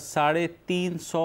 350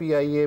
PIA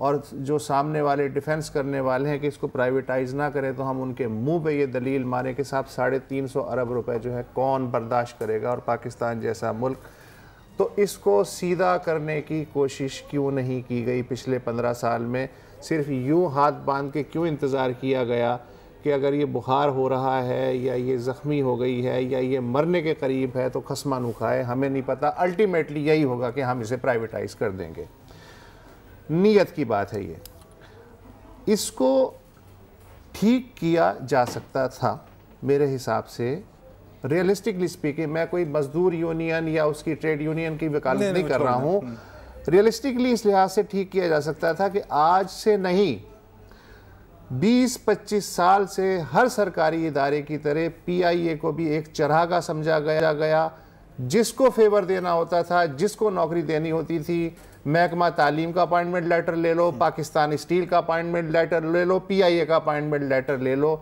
اور جو سامنے والے ڈیفنس کرنے والے ہیں کہ اس کو پرائیویٹائز نہ کریں تو ہم ان کے منہ پہ یہ دلیل ماریں کہ صاحب 350 ارب روپے جو ہے کون برداشت کرے گا، اور پاکستان جیسا ملک. تو اس کو سیدھا کرنے کی کوشش کیوں نہیں کی گئی پچھلے 15 سال میں؟ صرف یوں ہاتھ باندھ کے کیوں انتظار کیا گیا کہ اگر یہ بخار ہو رہا ہے یا یہ زخمی ہو گئی ہے یا یہ مرنے کے قریب ہے تو خسمہ نو کھائے؟ ہمیں نہیں پتہ، الٹیمیٹلی یہی ہوگا کہ ہم اسے پرائیویٹائز کر دیں گے. نیت کی بات ہے یہ. اس کو ٹھیک کیا جا سکتا تھا میرے حساب سے، ریئلسٹکلی اسپیکنگ. میں کوئی مزدور یونین یا اس کی ٹریڈ یونین کی وکالت نہیں کر رہا ہوں. ریئلسٹکلی اس لحاظ سے ٹھیک کیا جا سکتا تھا کہ آج سے نہیں 20-25 سال سے ہر سرکاری ادارے کی طرح پی آئی اے کو بھی ایک چراغا سمجھا گیا. جس کو فیور دینا ہوتا تھا، جس کو نوکری دینی ہوتی تھی، محکمہ تعلیم کا اپائنٹمنٹ لیٹر لے لو، پاکستان اسٹیل کا اپائنٹمنٹ لیٹر لے لو، پی آئی اے کا اپائنٹمنٹ لیٹر لے لو.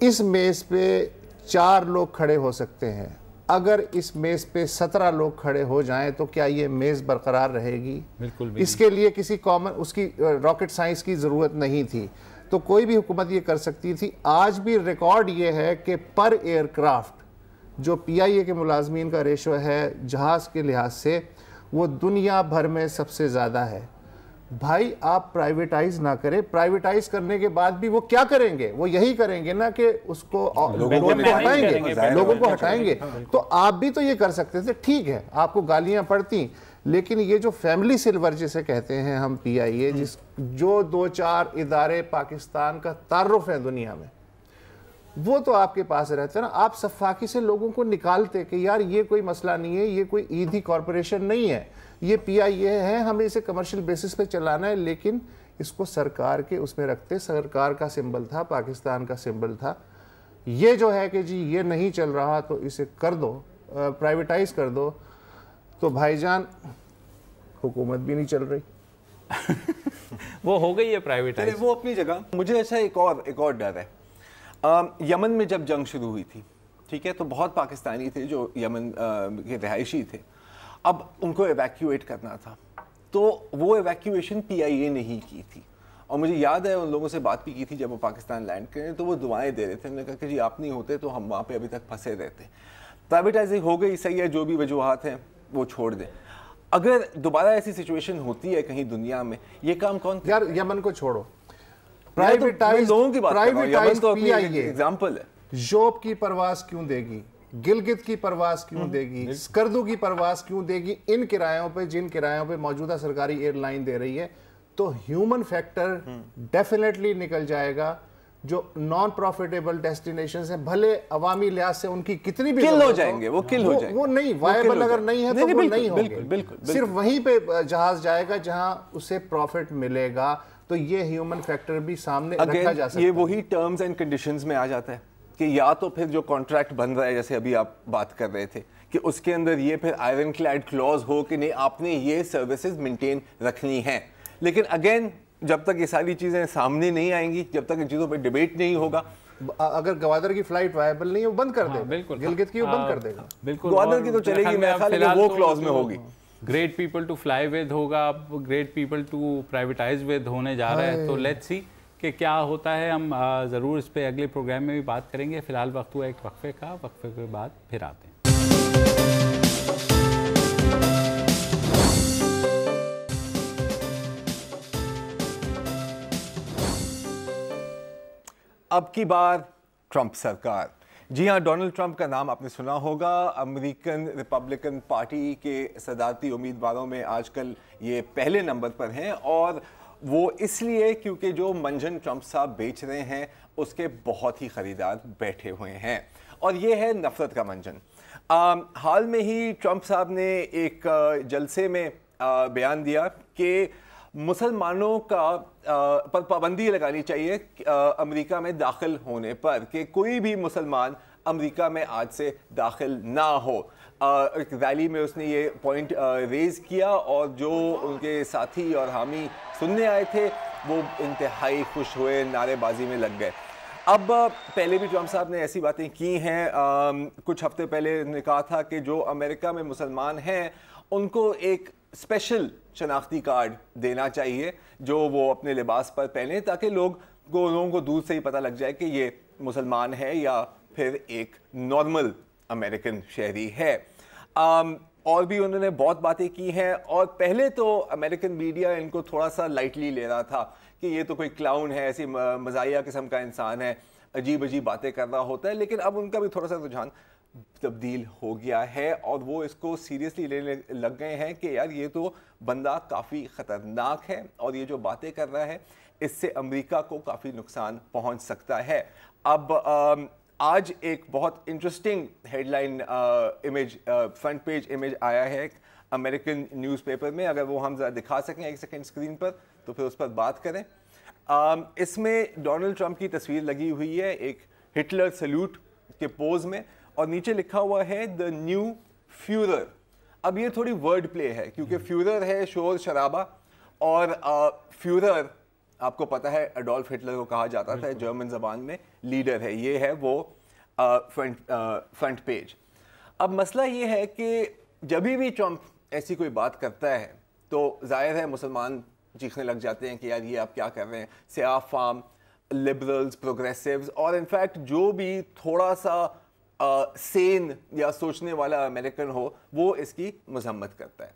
اس میز پہ 4 لوگ کھڑے ہو سکتے ہیں. اگر اس میز پہ 17 لوگ کھڑے ہو جائیں تو کیا یہ میز برقرار رہے گی؟ بالکل. اس کے لیے کسی کامن اس کی راکٹ سائنس کی ضرورت نہیں تھی. تو کوئی بھی حکومت یہ کر سکتی تھی. آج بھی ریکارڈ یہ ہے کہ پر ایئر کرافٹ جو پی آئی اے کے ملازمین کا ریشو ہے جہاز کے لحاظ سے، وہ دنیا بھر میں سب سے زیادہ ہے. بھائی آپ پرائیویٹائز نہ کریں. پرائیویٹائز کرنے کے بعد بھی وہ کیا کریں گے؟ وہ یہی کریں گے نا کہ اس کو لوگوں کو ہٹائیں گے. تو آپ بھی تو یہ کر سکتے تھے. ٹھیک ہے آپ کو گالیاں پڑتی، لیکن یہ جو فیملی سلور جسے کہتے ہیں ہم پی آئی اے، جو 2-4 ادارے پاکستان کا تعارف ہے دنیا میں، وہ تو آپ کے پاس رہتے ہیں نا. آپ صفاقی سے لوگوں کو نکالتے کہ یار یہ کوئی مسئلہ نہیں ہے، یہ کوئی ایدھی کارپوریشن نہیں ہے، یہ پی آئی اے ہے، ہمیں اسے کمرشل بیسس پہ چلانا ہے، لیکن اس کو سرکار کے اس میں رکھتے. سرکار کا سمبل تھا، پاکستان کا سمبل تھا. یہ جو ہے کہ جی یہ نہیں چل رہا تو اسے کر دو، پرائیویٹائز کر دو. تو بھائی جان حکومت بھی نہیں چل رہی. وہ ہو گئی ہے پرائیویٹائز. وہ اپنی جگہ. مجھے ایسا ایک اور ڈر ہے. یمن میں جب جنگ شروع ہوئی تھی، ٹھیک ہے، تو بہت پاکستانی تھے جو یمن کے رہائشی تھے. اب ان کو ایویکیویٹ کرنا تھا، تو وہ ایویکیویشن پی آئی اے نے ہی کی تھی. اور مجھے یاد ہے ان لوگوں سے بات بھی کی تھی جب وہ پاکستان لینڈ کریں تو وہ دعائیں دے رہے تھے. انہوں نے کہا کہ جی آپ نہیں ہوتے تو ہم وہاں پہ ابھی تک پھنسے رہتے. پرائیویٹائزنگ ہو گئی، صحیح ہے، جو بھی وجوہات ہیں وہ چھوڑ دیں. اگر دوبارہ ایسی سچویشن ہوتی ہے کہیں دنیا میں، یہ کام کون؟ یار یمن کو چھوڑو، لوگوں کی بات کر رہا ہوں. یمن تو اپنی ایگزامپل ہے. یوب کی پرواز کیوں دے گی؟ گلگت کی پرواز کیوں دے گی؟ اسکردو کی پرواز کیوں دے گی؟ ان کرایوں پہ جن کرایوں پہ موجودہ سرکاری ایئر لائن دے رہی ہے. تو ہیومن فیکٹر ڈیفینیٹلی نکل جائے گا. جو نان پروفیٹیبل ڈیسٹینیشنز ہیں بھلے عوامی لحاظ سے ان کی کتنی بھی کل ہو جائیں گے، وہ کل ہو جائیں گے، وہ نہیں وائبل اگر نہیں ہے تو وہ نہیں ہوں گے. صرف وہیں پہ جہاز جائے گا جہاں اسے پروفٹ ملے گا. تو یہ ہیومن فیکٹر بھی سامنے رکھا جا سکتا ہے. یہ وہی ٹرمز اینڈ کنڈیشنز میں آ جاتا ہے کہ یا تو پھر جو کانٹریکٹ بن رہا ہے جیسے ابھی آپ بات کر رہے تھے کہ اس کے اندر یہ پھر آئرن کلیڈ کلوز ہو کہ نہیں آپ نے یہ سروسز مینٹین رکھنی ہیں. لیکن اگین جب تک یہ ساری چیزیں سامنے نہیں آئیں گی، جب تک ان چیزوں پہ ڈیبیٹ نہیں ہوگا، اگر گوادر کی فلائٹ وائبل نہیں ہے وہ بند کر دے گا. گلگت کی وہ بند کر دے گا. بالکل گوادر کی تو چلے گی، میرا خیال ہے وہ کلوز میں ہوگی. Great people to fly with ہوگا، اب great people to privatize with ہونے جا رہا ہے. تو لیٹس سی کہ کیا ہوتا ہے. ہم ضرور اس پہ اگلے پروگرام میں بھی بات کریں گے. فی الحال وقت ہوا ایک وقفے کا. وقفے کے بعد پھر آتے ہیں. اب کی بار ٹرمپ سرکار. جی ہاں، ڈونلڈ ٹرمپ کا نام آپ نے سنا ہوگا. امریکن ریپبلکن پارٹی کے صدارتی امیدواروں میں آج کل یہ پہلے نمبر پر ہیں، اور وہ اس لیے کیونکہ جو منجن ٹرمپ صاحب بیچ رہے ہیں اس کے بہت ہی خریدار بیٹھے ہوئے ہیں، اور یہ ہے نفرت کا منجن. حال میں ہی ٹرمپ صاحب نے ایک جلسے میں بیان دیا کہ مسلمانوں کا پر پابندی لگانی چاہیے امریکہ میں داخل ہونے پر، کہ کوئی بھی مسلمان امریکہ میں آج سے داخل نہ ہو. ایک ریلی میں اس نے یہ پوائنٹ ریز کیا، اور جو ان کے ساتھی اور حامی سننے آئے تھے وہ انتہائی خوش ہوئے، نعرے بازی میں لگ گئے. اب پہلے بھی ٹرمپ صاحب نے ایسی باتیں کی ہیں. کچھ ہفتے پہلے نے کہا تھا کہ جو امریکہ میں مسلمان ہیں ان کو ایک اسپیشل شناختی کارڈ دینا چاہیے جو وہ اپنے لباس پر پہنے تاکہ لوگوں کو دور سے ہی پتہ لگ جائے کہ یہ مسلمان ہے یا پھر ایک نارمل امریکن شہری ہے. اور بھی انہوں نے بہت باتیں کی ہیں اور پہلے تو امریکن میڈیا ان کو تھوڑا سا لائٹلی لے رہا تھا کہ یہ تو کوئی کلاؤن ہے, ایسی مزاحیہ قسم کا انسان ہے, عجیب عجیب باتیں کر رہا ہوتا ہے, لیکن اب ان کا بھی تھوڑا سا رجحان تبدیل ہو گیا ہے اور وہ اس کو سیریسلی لینے لگ گئے ہیں کہ یار یہ تو بندہ کافی خطرناک ہے اور یہ جو باتیں کر رہا ہے اس سے امریکہ کو کافی نقصان پہنچ سکتا ہے. اب آج ایک بہت interesting headline image, front page image آیا ہے امریکن نیوز پیپر میں, اگر وہ ہم ذرا دکھا سکیں ایک سیکنڈ اسکرین پر تو پھر اس پر بات کریں. اس میں ڈونلڈ ٹرمپ کی تصویر لگی ہوئی ہے ایک ہٹلر سیلوٹ کے پوز میں اور نیچے لکھا ہوا ہے دا نیو فیورر. اب یہ تھوڑی ورڈ پلے ہے کیونکہ فیورر ہے شور شرابہ اور فیورر آپ کو پتا ہے اڈولف ہٹلر کو کہا جاتا تھا جرمن زبان میں لیڈر ہے. یہ ہے وہ فرنٹ پیج. اب مسئلہ یہ ہے کہ جب بھی ٹرمپ ایسی کوئی بات کرتا ہے تو ظاہر ہے مسلمان چیخنے لگ جاتے ہیں کہ یار یہ آپ کیا کر رہے ہیں. سیاہ فام, لبرلز, پروگریسیوز اور انفیکٹ جو بھی تھوڑا سا سین یا سوچنے والا امریکن ہو وہ اس کی مذمت کرتا ہے,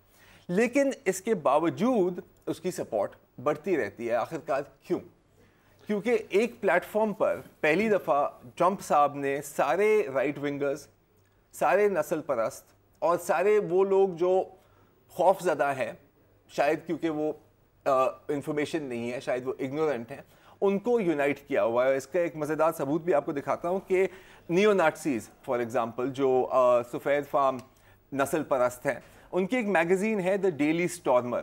لیکن اس کے باوجود اس کی سپورٹ بڑھتی رہتی ہے. آخرکار کیوں؟ کیونکہ ایک پلیٹ فارم پر پہلی دفعہ ٹرمپ صاحب نے سارے رائٹ ونگرز, سارے نسل پرست اور سارے وہ لوگ جو خوف زدہ ہیں, شاید کیونکہ وہ انفارمیشن نہیں ہے, شاید وہ اگنورنٹ ہیں, ان کو یونائٹ کیا ہوا ہے. اس کا ایک مزیدار ثبوت بھی آپ کو دکھاتا ہوں کہ نیو نازیز فار ایگزامپل جو سفید فام نسل پرست ہیں, ان کی ایک میگزین ہے دا ڈیلی اسٹارمر,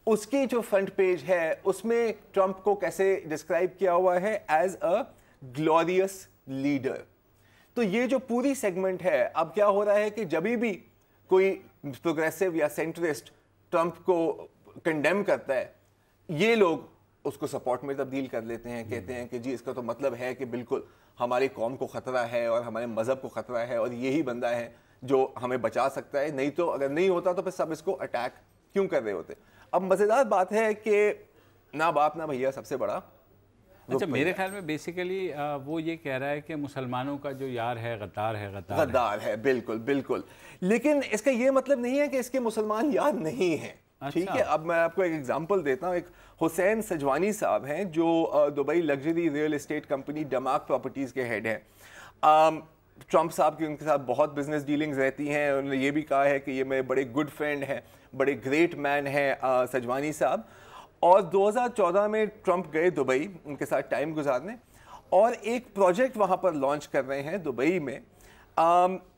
اس کی جو فرنٹ پیج ہے اس میں ٹرمپ کو کیسے ڈسکرائب کیا ہوا ہے ایز اے گلوریس لیڈر. تو یہ جو پوری سیگمنٹ ہے, اب کیا ہو رہا ہے کہ جبھی بھی کوئی پروگریسو یا سینٹرسٹ ٹرمپ کو کنڈیم کرتا ہے یہ لوگ اس کو سپورٹ میں تبدیل کر لیتے ہیں, کہتے ہیں کہ جی اس کا تو مطلب ہے کہ بالکل ہماری قوم کو خطرہ ہے اور ہمارے مذہب کو خطرہ ہے اور یہی بندہ ہے جو ہمیں بچا سکتا ہے, نہیں تو اگر نہیں ہوتا تو پھر سب اس کو اٹیک کیوں کر رہے ہوتے. اب مزیدار بات ہے کہ نہ باپ نہ بھیا سب سے بڑا. اچھا میرے خیال میں بیسیکلی وہ یہ کہہ رہا ہے کہ مسلمانوں کا جو یار ہے غدار ہے, غدار ہے. بالکل بالکل, لیکن اس کا یہ مطلب نہیں ہے کہ اس کے مسلمان یار نہیں ہیں. ٹھیک ہے, اب میں آپ کو ایک ایگزامپل دیتا ہوں. ایک حسین سجوانی صاحب ہیں جو Dubai luxury real estate company Damac properties کے ہیڈ ہیں. ٹرمپ صاحب کی ان کے ساتھ بہت بزنس ڈیلنگز رہتی ہیں. انہوں نے یہ بھی کہا ہے کہ یہ میرے بڑے گڈ فرینڈ ہیں, بڑے گریٹ مین ہیں سجوانی صاحب. اور 2014 میں ٹرمپ گئے دبئی ان کے ساتھ ٹائم گزارنے اور ایک پروجیکٹ وہاں پر لانچ کر رہے ہیں دبئی میں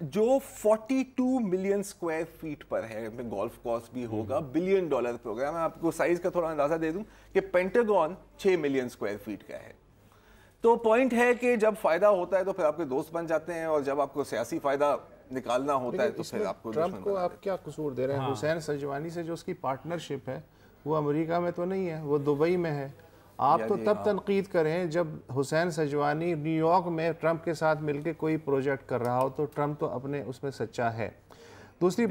جو 42 ملین اسکوائر فیٹ پر ہے. گولف کورس بھی ہوگا, $1 بلین پروگرام. میں آپ کو سائز کا تھوڑا اندازہ دے دوں کہ پینٹاگون 6 ملین اسکوائر فیٹ کا ہے. تو پوائنٹ ہے کہ جب فائدہ ہوتا ہے تو پھر آپ کے دوست بن جاتے ہیں اور جب آپ کو سیاسی فائدہ نکالنا ہوتا ہے تو پھر آپ کو ٹرمپ کو آپ کیا قصور دے رہے ہیں؟ حسین سجوانی سے جو اس کی پارٹنرشپ ہے وہ امریکہ میں تو نہیں ہے, وہ دبئی میں ہے. آپ تو تب تنقید کریں جب حسین سجوانی نیو یارک میں ٹرمپ کے ساتھ مل کے کوئی پروجیکٹ کر رہا ہو تو ٹرمپ تو اپنے اس میں سچا ہے. دوسری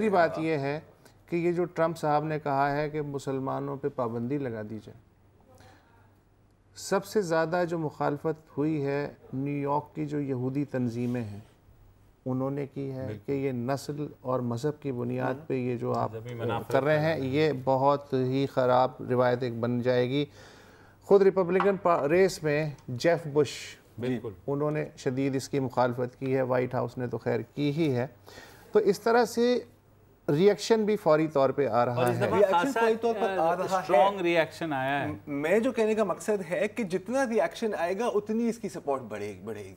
بات یہ ہے کہ یہ جو ٹرمپ صاحب نے کہا ہے کہ مسلمانوں پہ پابندی لگا دی جائے, سب سے زیادہ جو مخالفت ہوئی ہے نیو یارک کی جو یہودی تنظیمیں ہیں انہوں نے کی ہے کہ یہ نسل اور مذہب کی بنیاد پہ یہ جو آپ کر رہے ہیں یہ بہت ہی خراب روایت ایک بن جائے گی. خود ریپبلکن ریس میں جیف بش بالکل انہوں نے شدید اس کی مخالفت کی ہے, وائٹ ہاؤس نے تو خیر کی ہی ہے. تو اس طرح سے ری ایکشن بھی فوری طور پہ آ رہا ہے, اسٹرانگ ری ایکشن آیا ہے. میں جو کہنے کا مقصد ہے کہ جتنا ری ایکشن آئے گا اتنی اس کی سپورٹ بڑھے گی,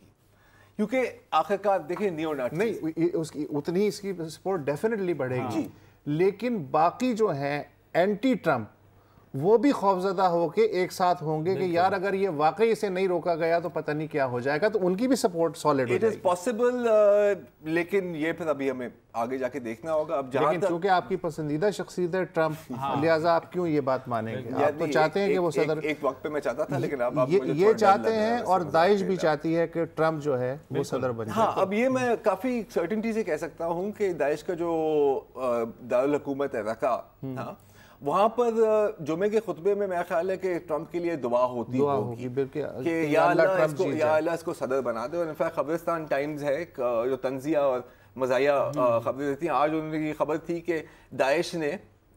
کیونکہ آخرکار دیکھیں نیو نازی نہیں اتنی اس کی سپورٹ ڈیفینیٹلی بڑھے گی, لیکن باقی جو ہیں اینٹی ٹرمپ وہ بھی خوفزدہ ہو کے ایک ساتھ ہوں گے کہ یار اگر یہ واقعی اسے نہیں روکا گیا تو پتہ نہیں کیا ہو جائے گا, تو ان کی بھی سپورٹ سالڈ ہو جائے گی. پاسبل, لیکن یہ پھر ابھی ہمیں آگے جا کے دیکھنا ہوگا. اب جہاں لیکن چونکہ آپ کی پسندیدہ شخصیت ہے ٹرمپ, لہٰذا آپ کیوں یہ بات مانیں گے؟ آپ تو چاہتے ہیں کہ وہ صدر, ایک وقت پہ میں چاہتا تھا لیکن اب یہ چاہتے ہیں, اور داعش بھی چاہتی ہے کہ ٹرمپ جو ہے وہ صدر بن جائے. ہاں, اب یہ میں کافی سرٹنٹی سے کہہ سکتا ہوں کہ داعش کا جو دارالحکومت ہے رقہ, ہاں, وہاں پر جمعے کے خطبے میں میرا خیال ہے کہ ٹرمپ کے لیے دعا ہوتی ہوگی کہ یا اللہ اس کو صدر بنا دے. اور انفیکٹ خبرستان ٹائمز ہے جو تنزیہ اور مزاحیہ خبریں دیتی ہیں, آج انہوں نے یہ خبر تھی کہ داعش نے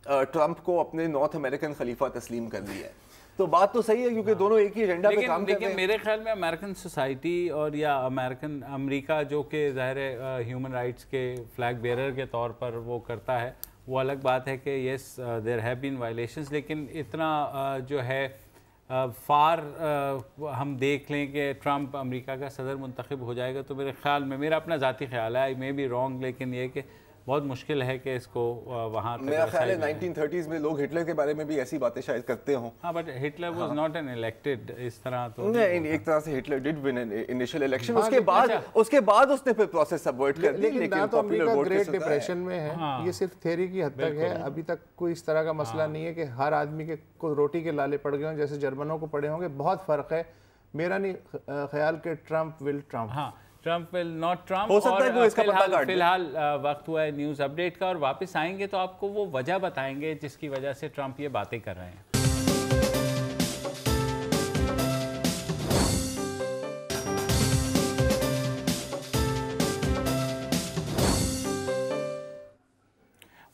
ٹرمپ کو اپنے نارتھ امریکن خلیفہ تسلیم کر دیا ہے. تو بات تو صحیح ہے کیونکہ دونوں ایک ہی ایجنڈا پہ کام کرتے ہیں. میرے خیال میں امریکن سوسائٹی اور یا امریکہ جو کہ ظاہر ہے ہیومن رائٹس کے فلیگ بیئرر کے طور پر وہ کرتا ہے, وہ الگ بات ہے کہ یس دیر ہیو بین وائلیشنز, لیکن اتنا جو ہے فار ہم دیکھ لیں کہ ٹرمپ امریکہ کا صدر منتخب ہو جائے گا, تو میرے خیال میں, میرا اپنا ذاتی خیال ہے, آئی مے بی رانگ, لیکن یہ کہ بہت مشکل ہے کہ اس کو وہاں تک. میرا خیال ہے 1930s میں لوگ ہٹلر کے بارے میں بھی ایسی باتیں شاید کرتے ہوں. ہاں, but Hitler was not an elected اس طرح. تو نہیں, ایک طرح سے Hitler did win initial election, اس کے بعد اس نے پھر پروسیس سبورٹ کر دی. لیکن تو امریکہ گریٹ ڈپریشن میں ہے, یہ صرف تھیوری کی حد تک ہے, ابھی تک کوئی اس طرح کا مسئلہ نہیں ہے کہ ہر آدمی کے کو روٹی کے لالے پڑ گئے ہوں جیسے جرمنوں کو پڑے ہوں گے. بہت فرق ہے. میرا نہیں خیال کہ ٹرمپ ول ٹرمپ. ہاں, ٹرمپ ول ناٹ ٹرمپ. ہو سکتا ہے کہ اس کا پتہ کاٹ دے. فی الحال وقت ہوا ہے نیوز اپڈیٹ کا, اور واپس آئیں گے تو آپ کو وہ وجہ بتائیں گے جس کی وجہ سے ٹرمپ یہ باتیں کر رہے ہیں.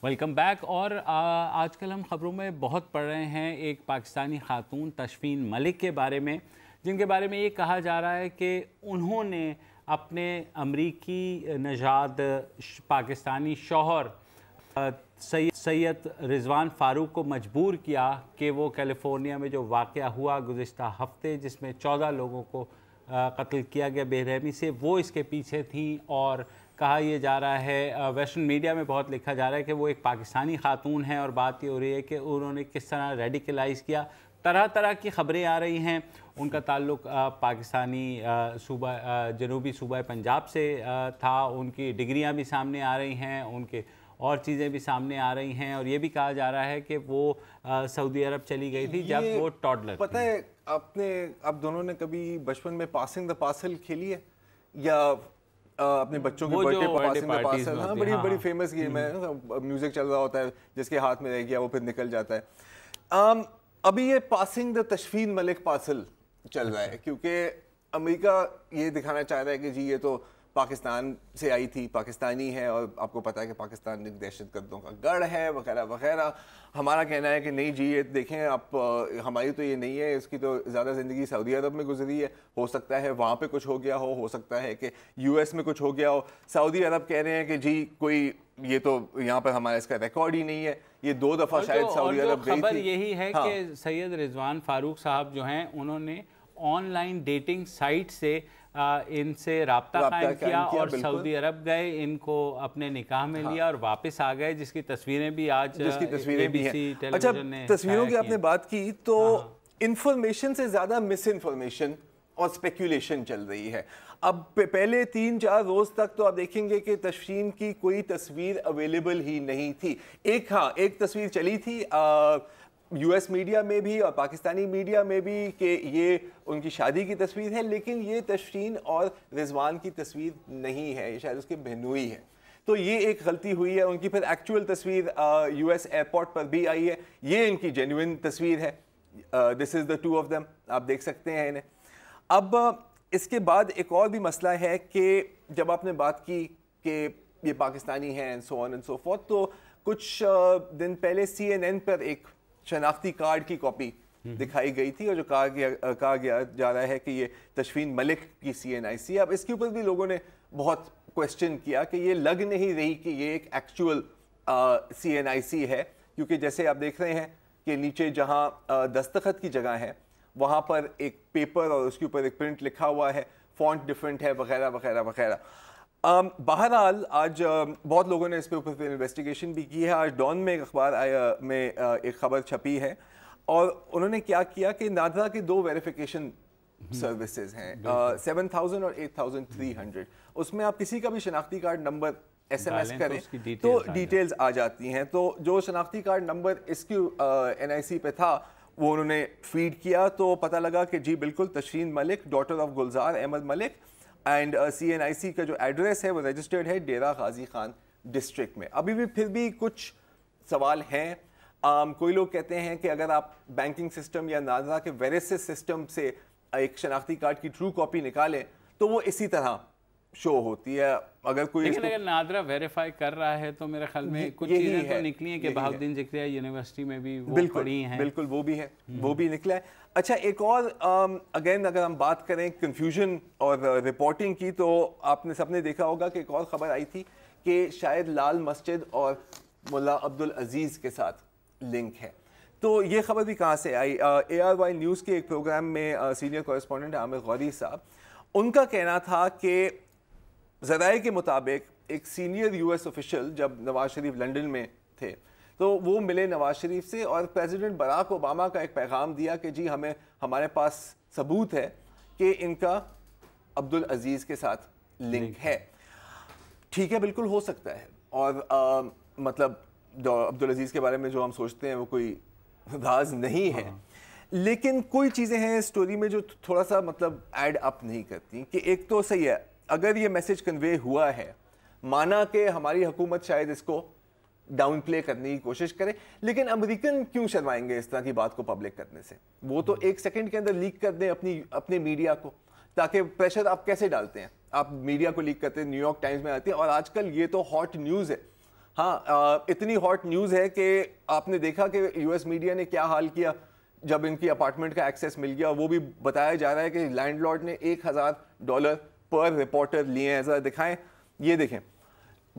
Welcome back. اور آج کل ہم خبروں میں بہت پڑھ رہے ہیں ایک پاکستانی خاتون تشفین ملک کے بارے میں, جن کے بارے میں یہ کہا جا رہا ہے کہ انہوں نے اپنے امریکی نژاد پاکستانی شوہر سید رضوان فاروق کو مجبور کیا کہ وہ کیلیفورنیا میں جو واقعہ ہوا گزشتہ ہفتے, جس میں 14 لوگوں کو قتل کیا گیا بے رحمی سے, وہ اس کے پیچھے تھیں. اور کہا یہ جا رہا ہے, ویسٹرن میڈیا میں بہت لکھا جا رہا ہے کہ وہ ایک پاکستانی خاتون ہیں, اور بات یہ ہو رہی ہے کہ انہوں نے کس طرح ریڈیکلائز کیا. طرح طرح کی خبریں آ رہی ہیں. ان کا تعلق پاکستانی صوبہ جنوبی صوبہ پنجاب سے تھا, ان کی ڈگریاں بھی سامنے آ رہی ہیں, ان کے اور چیزیں بھی سامنے آ رہی ہیں, اور یہ بھی کہا جا رہا ہے کہ وہ سعودی عرب چلی گئی تھی جب وہ ٹاڈلر. پتہ ہے آپ دونوں نے کبھی بچپن میں پاسنگ دا پارسل کھیلی ہے, یا اپنے بچوں کے birth day per passing the parcel? ہاں, بڑی فیمس گیم ہے, میوزک چل رہا ہوتا ہے, جس کے ہاتھ میں رہ گیا وہ پھر نکل جاتا ہے. ابھی یہ پاسنگ دا تشفین ملک پارسل چل رہا ہے, کیونکہ امریکہ یہ دکھانا چاہ رہا ہے کہ جی یہ تو پاکستان سے آئی تھی, پاکستانی ہے, اور آپ کو پتہ ہے کہ پاکستان ایک دہشت گردوں کا گڑھ ہے وغیرہ وغیرہ. ہمارا کہنا ہے کہ نہیں جی, یہ دیکھیں آپ, ہماری تو یہ نہیں ہے, اس کی تو زیادہ زندگی سعودی عرب میں گزری ہے, ہو سکتا ہے وہاں پہ کچھ ہو گیا ہو سکتا ہے کہ یو ایس میں کچھ ہو گیا ہو. سعودی عرب کہہ رہے ہیں کہ جی کوئی یہ تو یہاں پر ہمارا اس کا ریکارڈ ہی نہیں ہے, یہ 2 دفعہ شاید سعودی عرب گئی تھی. خبر یہی ہے کہ سید رضوان فاروق صاحب جو ہیں, انہوں نے آن لائن ڈیٹنگ سائٹ سے ان سے رابطہ قائم کیا اور سعودی عرب گئے, ان کو اپنے نکاح میں لیا اور واپس آ گئے, جس کی تصویریں بھی آج تصویریں بھی ہیں. اچھا, تصویروں کی آپ نے بات کی تو انفارمیشن سے زیادہ مس انفارمیشن اور اسپیکولیشن چل رہی ہے. اب پہلے 3-4 روز تک تو آپ دیکھیں گے کہ تشفین کی کوئی تصویر اویلیبل ہی نہیں تھی. ایک تصویر چلی تھی یو ایس میڈیا میں بھی اور پاکستانی میڈیا میں بھی کہ یہ ان کی شادی کی تصویر ہے, لیکن یہ تشفین اور رضوان کی تصویر نہیں ہے, یہ شاید اس کی بہنوئی ہے. تو یہ ایک غلطی ہوئی ہے. ان کی پھر ایکچوئل تصویر یو ایس ایئرپورٹ پر بھی آئی ہے, یہ ان کی جینوئن تصویر ہے. دس از دا 2 آف دیم, آپ دیکھ سکتے ہیں انہیں. اب اس کے بعد ایک اور بھی مسئلہ ہے کہ جب آپ نے بات کی کہ یہ پاکستانی ہیں so on and so forth, تو کچھ دن پہلے CNN پر ایک شناختی کارڈ کی کاپی دکھائی گئی تھی, اور جو کہا گیا جا رہا ہے کہ یہ تشفین ملک کی CNIC. اب اس کے اوپر بھی لوگوں نے بہت کویسچن کیا کہ یہ لگ نہیں رہی کہ یہ ایک ایکچوئل CNIC ہے, کیونکہ جیسے آپ دیکھ رہے ہیں کہ نیچے جہاں دستخط کی جگہ ہے وہاں پر ایک پیپر اور اس کے اوپر ایک پرنٹ لکھا ہوا ہے, فونٹ ڈفرینٹ ہے وغیرہ وغیرہ وغیرہ. بہرحال آج بہت لوگوں نے اس پہ اوپر انویسٹیگیشن بھی کی ہے. آج ڈان میں ایک اخبار میں ایک خبر چھپی ہے اور انہوں نے کیا کیا کہ نادرا کے 2 ویریفیکیشن سروسز ہیں 7000 اور 8300. اس میں آپ کسی کا بھی شناختی کارڈ نمبر SMS کریں تو ڈیٹیلز آ جاتی ہیں. تو جو شناختی کارڈ نمبر اس کی NIC پہ تھا وہ انہوں نے فیڈ کیا تو پتہ لگا کہ جی بالکل Tashreen Malik daughter of Gulzar Ahmad Malik and CNIC کا جو ایڈریس ہے وہ رجسٹرڈ ہے ڈیرہ غازی خان ڈسٹرکٹ میں. ابھی بھی پھر بھی کچھ سوال ہیں. کوئی لوگ کہتے ہیں کہ اگر آپ بینکنگ سسٹم یا نادرا کے ویریسس سسٹم سے ایک شناختی کارڈ کی ٹرو کاپی نکالیں تو وہ اسی طرح شو ہوتی ہے. اگر کوئی لیکن اگر نادرا ویریفائی کر رہا ہے تو میرے خیال میں کچھ چیزیں تو نکلی ہیں کہ بہاؤالدین ذکریہ یونیورسٹی میں بھی وہ پڑھی ہیں. بالکل وہ بھی ہے, وہ بھی نکلا ہے. اچھا ایک اور اگین اگر ہم بات کریں کنفیوژن اور رپورٹنگ کی تو آپ نے سب نے دیکھا ہوگا کہ ایک اور خبر آئی تھی کہ شاید لال مسجد اور ملا عبدالعزیز کے ساتھ لنک ہے. تو یہ خبر بھی کہاں سے آئی؟ ARY نیوز کے ایک پروگرام میں سینئر کورسپونڈنٹ عامر غوری صاحب, ان کا کہنا تھا کہ ذرائع کے مطابق ایک سینئر US آفیشل جب نواز شریف لنڈن میں تھے تو وہ ملے نواز شریف سے اور پریزیڈنٹ براک اوباما کا ایک پیغام دیا کہ جی ہمارے پاس ثبوت ہے کہ ان کا عبدالعزیز کے ساتھ لنک ہے. ٹھیک ہے, بالکل ہو سکتا ہے, اور مطلب عبدالعزیز کے بارے میں جو ہم سوچتے ہیں وہ کوئی راز نہیں ہے, لیکن کوئی چیزیں ہیں اسٹوری میں جو تھوڑا سا مطلب ایڈ اپ نہیں کرتی. کہ ایک تو صحیح ہے اگر یہ میسج کنوے ہوا ہے, مانا کہ ہماری حکومت شاید اس کو ڈاؤن پلے کرنے کی کوشش کرے, لیکن امریکن کیوں شرمائیں گے اس طرح کی بات کو پبلک کرنے سے؟ وہ تو 1 سیکنڈ کے اندر لیک کر دیں اپنے میڈیا کو, تاکہ پریشر آپ کیسے ڈالتے ہیں, آپ میڈیا کو لیک کرتے ہیں, نیو یارک ٹائمز میں آتی ہے, اور آج کل یہ تو ہاٹ نیوز ہے. ہاں اتنی ہاٹ نیوز ہے کہ آپ نے دیکھا کہ US میڈیا نے کیا حال کیا جب ان کی اپارٹمنٹ کا ایکسیس مل گیا. وہ بھی بتایا جا رہا ہے کہ لینڈ لارڈ نے $1000 پر رپورٹر لیے ہیں. ذرا دکھائیں, یہ دیکھیں,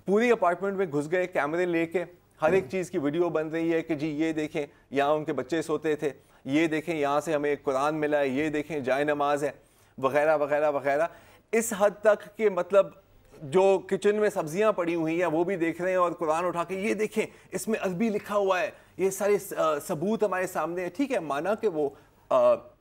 پوری اپارٹمنٹ میں گھس گئے کیمرے لے کے, ہر ایک چیز کی ویڈیو بن رہی ہے کہ جی یہ دیکھیں یہاں ان کے بچے سوتے تھے, یہ دیکھیں یہاں سے ہمیں ایک قرآن ملا ہے, یہ دیکھیں جائے نماز ہے, وغیرہ وغیرہ وغیرہ. اس حد تک کہ مطلب جو کچن میں سبزیاں پڑی ہوئی ہیں وہ بھی دیکھ رہے ہیں, اور قرآن اٹھا کے یہ دیکھیں اس میں عربی لکھا ہوا ہے, یہ سارے ثبوت ہمارے سامنے ہیں. ٹھیک ہے, مانا کہ وہ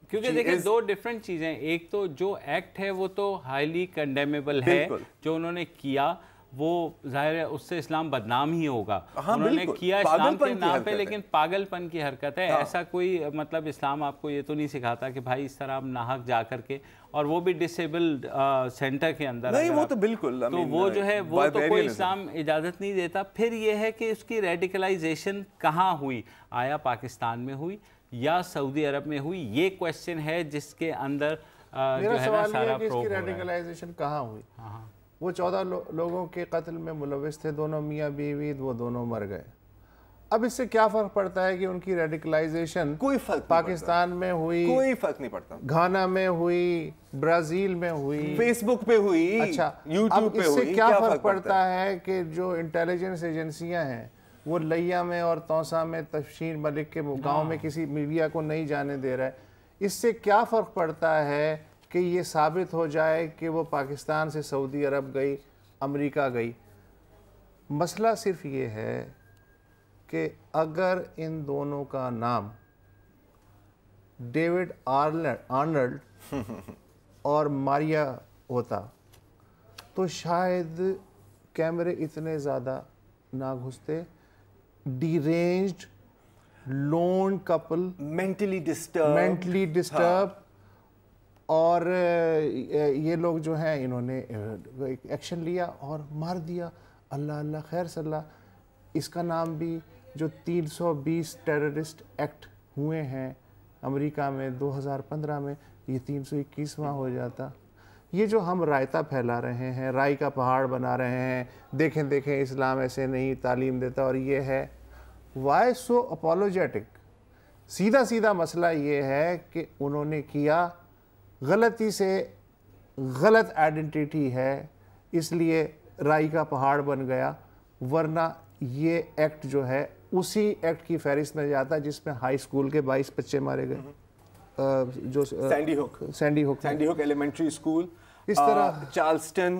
کیونکہ دیکھیں 2 ڈفرینٹ چیزیں, ایک تو جو ایکٹ ہے وہ تو ہائیلی کنڈیمیبل ہے, جو انہوں نے کیا وہ ظاہر ہے اس سے اسلام بدنام ہی ہوگا. انہوں نے کیا اسلام کے نام پہ, لیکن پاگل پن کی حرکت ہے. ایسا کوئی مطلب اسلام آپ کو یہ تو نہیں سکھاتا کہ بھائی اس طرح آپ ناحق جا کر کے, اور وہ بھی ڈسیبلڈ سینٹر کے اندر, نہیں وہ تو بالکل, تو وہ جو ہے وہ تو کوئی اسلام اجازت نہیں دیتا. پھر یہ ہے کہ اس کی ریڈیکلائزیشن کہاں ہوئی, آیا پاکستان میں ہوئی یا سعودی عرب میں ہوئی, یہ کویسچن ہے جس کے اندر جو ہے نا سارا پروب ہو رہا ہے. ریڈیکلائزیشن کہاں ہوئی؟ وہ 14 لوگوں کے قتل میں ملوث تھے, دونوں میاں بیوی, وہ دونوں مر گئے. اب اس سے کیا فرق پڑتا ہے کہ ان کی ریڈیکلائزیشن کوئی فرق پاکستان میں ہوئی, کوئی فرق نہیں پڑتا, گھانا میں ہوئی, برازیل میں ہوئی, فیس بک پہ ہوئی, اچھا یوٹیوب پہ ہوئی, اس سے کیا فرق پڑتا ہے کہ جو انٹیلیجنس ایجنسیاں ہیں وہ لیا میں اور توسا میں تشرین ملک کے گاؤں میں کسی میڈیا کو نہیں جانے دے رہا ہے. اس سے کیا فرق پڑتا ہے کہ یہ ثابت ہو جائے کہ وہ پاکستان سے سعودی عرب گئی, امریکہ گئی؟ مسئلہ صرف یہ ہے کہ اگر ان دونوں کا نام ڈیوڈ آرنلڈ اور ماریا ہوتا تو شاید کیمرے اتنے زیادہ نہ گھستے. ڈیرینجڈ لون کپل, مینٹلی ڈسٹرب, اور یہ لوگ جو ہیں انہوں نے ایکشن لیا اور مار دیا. اللہ اللہ خیر صلی اللہ. اس کا نام بھی جو 320 ٹیررسٹ ایکٹ ہوئے ہیں امریکہ میں 2015 میں, یہ 321واں ہو جاتا. یہ جو ہم رائتا پھیلا رہے ہیں, رائی کا پہاڑ بنا رہے ہیں, دیکھیں دیکھیں اسلام ایسے نہیں تعلیم دیتا, اور یہ ہے وائی سو اپولوجیٹک. سیدھا مسئلہ یہ ہے کہ انہوں نے کیا غلطی سے, غلط آئیڈینٹیٹی ہے, اس لیے رائی کا پہاڑ بن گیا. ورنہ یہ ایکٹ جو ہے اسی ایکٹ کی فہرست میں جاتا جس میں ہائی اسکول کے 22 بچے مارے گئے, جو سینڈی ہوک ایلیمنٹری اسکول, اس طرح چارلسٹن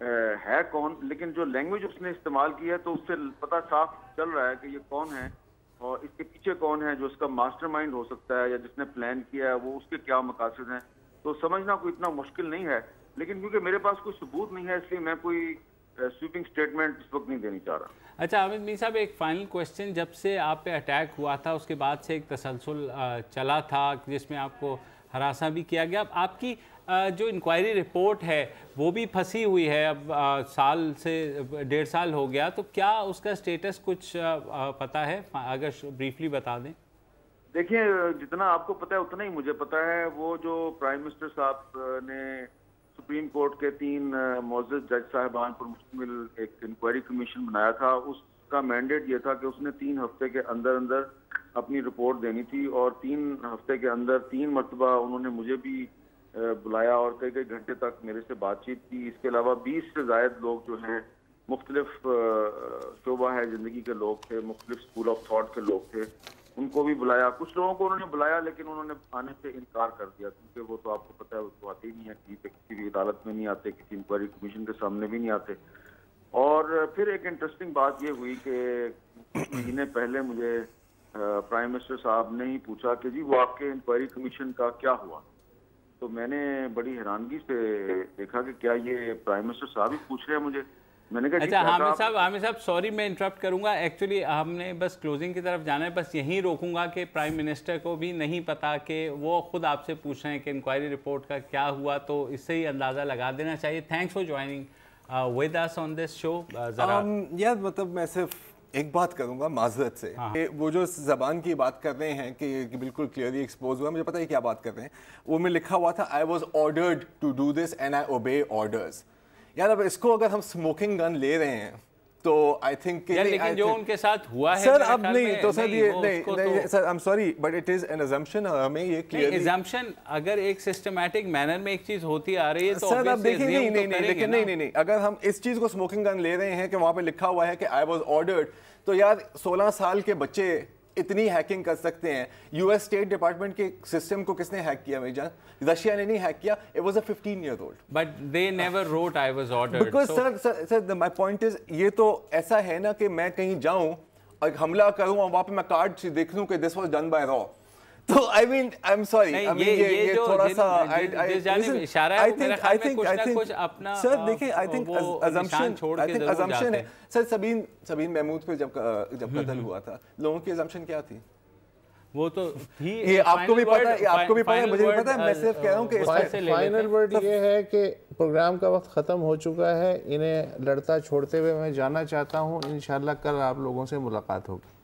ہے کون, لیکن جو لینگویج اس نے استعمال کی ہے تو اس سے پتہ صاف چل رہا ہے کہ یہ کون ہے اور اس کے پیچھے کون ہے, جو اس کا ماسٹر مائنڈ ہو سکتا ہے یا جس نے پلان کیا ہے, وہ اس کے کیا مقاصد ہیں. تو سمجھنا کوئی اتنا مشکل نہیں ہے, لیکن کیونکہ میرے پاس کوئی ثبوت نہیں ہے اس لیے میں کوئی سویپنگ سٹیٹمنٹ اس وقت نہیں دینی چاہ رہا. اچھا حامد میر صاحب, ایک فائنل کویسچن, جب سے آپ پہ اٹیک ہوا تھا اس کے بعد سے ایک تسلسل چلا تھا جس میں آپ کو ہراساں بھی کیا گیا. آپ کی جو انکوائری رپورٹ ہے وہ بھی پھنسی ہوئی ہے, اب سال سے 1.5 سال ہو گیا, تو کیا اس کا سٹیٹس کچھ پتہ ہے؟ اگر بریفلی بتا دیں. دیکھیں, جتنا آپ کو پتہ ہے اتنا ہی مجھے پتہ ہے. وہ جو پرائم منسٹر صاحب نے سپریم کورٹ کے 3 معزز جج صاحبان پر مشتمل ایک انکوائری کمیشن بنایا تھا, اس کا مینڈیٹ یہ تھا کہ اس نے 3 ہفتے کے اندر اپنی رپورٹ دینی تھی, اور 3 ہفتے کے اندر 3 مرتبہ انہوں نے مجھے بھی بلایا اور کئی گھنٹے تک میرے سے بات چیت کی. اس کے علاوہ 20 سے زائد لوگ جو ہیں, مختلف شعبہ ہے زندگی کے لوگ تھے, مختلف اسکول آف تھاٹ کے لوگ تھے, ان کو بھی بلایا. کچھ لوگوں کو انہوں نے بلایا لیکن انہوں نے آنے سے انکار کر دیا, کیونکہ وہ تو آپ کو پتہ ہے وہ آتے ہی نہیں ہیں, کسی بھی عدالت میں نہیں آتے, کسی انکوائری کمیشن کے سامنے بھی نہیں آتے. اور پھر ایک انٹرسٹنگ بات یہ ہوئی کہ کچھ مہینے پہلے مجھے پرائم منسٹر صاحب نے ہی پوچھا کہ جی وہ آپ کے انکوائری کمیشن کا کیا ہوا. تو میں نے بڑی حیرانگی سے دیکھا کہ کیا یہ پرائم منسٹر صاحب ہی پوچھ رہے ہیں مجھے. میں نے کہا اچھا حامد صاحب سوری میں انٹرپٹ کروں گا, ایکچولی ہم نے بس کلوزنگ کی طرف جانا ہے, بس یہیں روکوں گا کہ پرائم منسٹر کو بھی نہیں پتا کہ وہ خود آپ سے پوچھ رہے ہیں کہ انکوائری رپورٹ کا کیا ہوا, تو اس سے ہی اندازہ لگا دینا چاہیے. Thanks for joining with us on this show. یار مطلب میں صرف ایک بات کروں گا معذرت سے, کہ وہ جو زبان کی بات کر رہے ہیں کہ بالکل کلیئرلی ایکسپوز ہوا, مجھے پتہ ہے کیا بات کر رہے ہیں. وہ میں لکھا ہوا تھا I was ordered to do this and I obey orders. یار اب اس کو اگر ہم اسموکنگ گن لے رہے ہیں تو آئی تھنک, لیکن جو ان کے ساتھ ہوا ہے سر اب نہیں تو سر یہ نہیں sir I am sorry but it is an assumption, اور ہمیں یہ کلیئرلی ازمپشن اگر ایک سسٹمیٹک مینر میں ایک چیز ہوتی آ رہی ہے تو سر اب دیکھیں نہیں اگر ہم اس چیز کو اسموکنگ گن لے رہے ہیں کہ وہاں پہ لکھا ہوا ہے کہ آئی واز آرڈرڈ, تو یار 16 سال کے بچے اتنی ہیکنگ کر سکتے ہیں. یو ایس اسٹیٹ ڈپارٹمنٹ کے سسٹم کو کس نے ہیک کیا بھائی جان؟ رشیا نے نہیں ہیک کیا. It was a 15-year-old. But they never wrote I was ordered. Because sir, my point is یہ تو ایسا ہے نا کہ میں کہیں جاؤں اور حملہ کروں اور وہاں پہ میں کارڈ دیکھ لوں کہ this was done by Raw. تو I mean, I'm sorry. I mean یہ تھوڑا سا اشارہ ہے میرے خیال میں کچھ نہ کچھ اپنا سر دیکھیں I think assumption ہے. سر سبین محمود پہ جب قتل ہوا تھا, لوگوں کی assumption کیا تھی؟ وہ تو یہ آپ کو بھی پتا ہے, آپ کو بھی پتا ہے, مجھے بھی پتا ہے. میں صرف کہہ رہا ہوں کہ فائنل ورڈ یہ ہے کہ پروگرام کا وقت ختم ہو چکا ہے. انہیں لڑتا چھوڑتے ہوئے میں جانا چاہتا ہوں. انشاءاللہ کل آپ لوگوں سے ملاقات ہوگی.